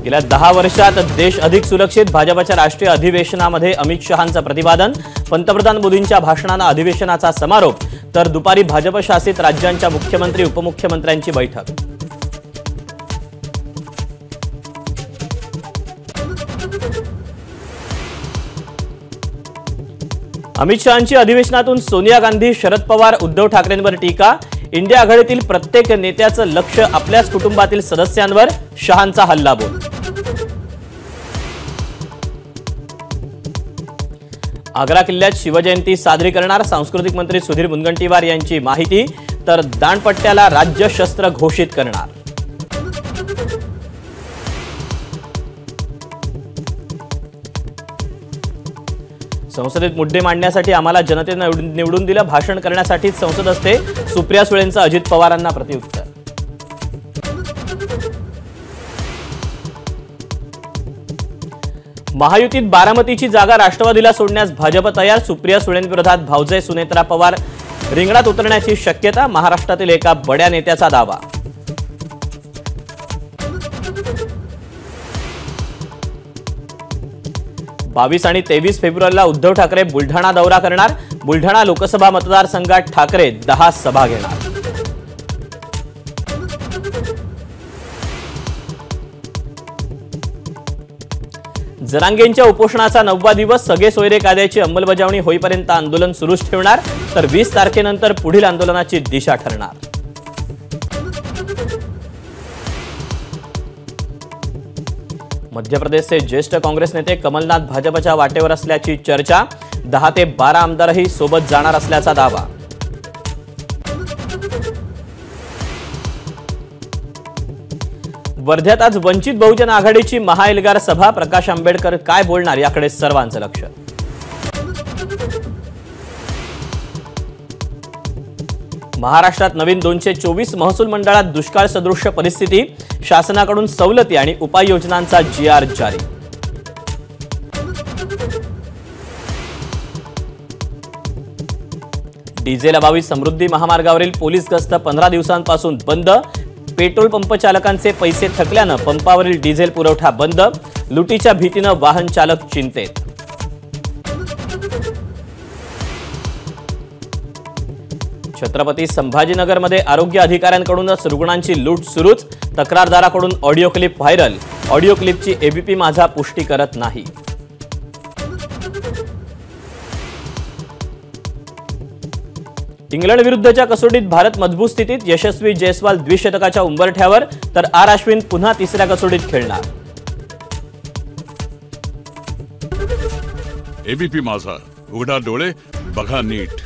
गेल्या 10 वर्षात देश अधिक सुरक्षित, भाजपच्या राष्ट्रीय अधिवेशनामध्ये अमित शहांचं प्रतिपादन। पंतप्रधान मोदींच्या भाषणाने अधिवेशनाचा समारोप, तर दुपारी भाजप शासित राज्यांच्या मुख्यमंत्री उपमुख्यमंत्र्यांची बैठक। अमित शहांची अधिवेशनातून सोनिया गांधी, शरद पवार, उद्धव ठाकरेंवर टीका। इंडिया आघाडीतील प्रत्येक नेत्याचं लक्ष आपल्याच कुटुंबातील सदस्यांवर, शहांचा हल्लाबोल। आग्रा किल्ल्यात शिवजयंती साजरी करणार, सांस्कृतिक मंत्री सुधीर मुनगंटीवार यांची माहिती। तर दांडपट्ट्याला राज्य शस्त्र घोषित करणार। संसदेत मुद्दे मांडण्यासाठी आम्हाला जनतेने निवडून दिलं, भाषण करण्यासाठीच संसद असते, सुप्रिया सुळेंचं अजित पवारांना प्रत्युत्तर। महायुतीत बारामतीची जागा राष्ट्रवादीला सोडण्यास भाजप तयार, सुप्रिया सुळेंविरोधात भावजय सुनेत्रा पवार रिंगणात उतरण्याची शक्यता, महाराष्ट्रातील एका बड्या नेत्याचा दावा। 22 आणि 23 फेब्रुवारीला उद्धव ठाकरे बुलढाणा दौरा करणार, बुलढाणा लोकसभा मतदारसंघात ठाकरे 10 सभा घेणार। जरांगेंच्या उपोषणाचा 9वा दिवस, सगळे सोयरे कायद्याची अंमलबजावणी होईपर्यंत आंदोलन सुरूच ठेवणार, तर 20 तारखेनंतर पुढील आंदोलनाची दिशा ठरणार। मध्य प्रदेशचे ज्येष्ठ काँग्रेस नेते कमलनाथ भाजपच्या वाटेवर असल्याची चर्चा, 10 ते 12 आमदारही सोबत जाणार असल्याचा दावा। वर्ध्यात आज वंचित बहुजन आघाडीची महाएल्गार सभा, प्रकाश आंबेडकर काय बोलणार याकडे सर्वांचं लक्ष। महाराष्ट्रात नवीन 224 महसूल मंडळात दुष्काळ सदृश्य परिस्थिती, शासनाकडून सवलती आणि उपाययोजनांचा GR जारी। डिझेल अभावी समृद्धी महामार्गावरील पोलीस गस्त 15 दिवसांपासून बंद, पेट्रोल पंप चालकांचे पैसे थकल्यानं पंपावरील डिझेल पुरवठा बंद, लुटीच्या भीतीनं वाहन चालक चिंतेत। छत्रपती संभाजीनगरमध्ये आरोग्य अधिकाऱ्यांकडूनच रुग्णांची लूट सुरूच, तक्रारदाराकडून ऑडिओ क्लिप व्हायरल, ऑडिओ क्लिपची एबीपी माझा पुष्टी करत नाही। इंग्लंड विरुद्धच्या कसोटीत भारत मजबूत स्थितीत, यशस्वी जयस्वाल द्विशतकाच्या उंबरठ्यावर, तर आर अश्विन पुन्हा तिसऱ्या कसोटीत खेळणार। एबीपी माझा, उघडा डोळे बघा नीट।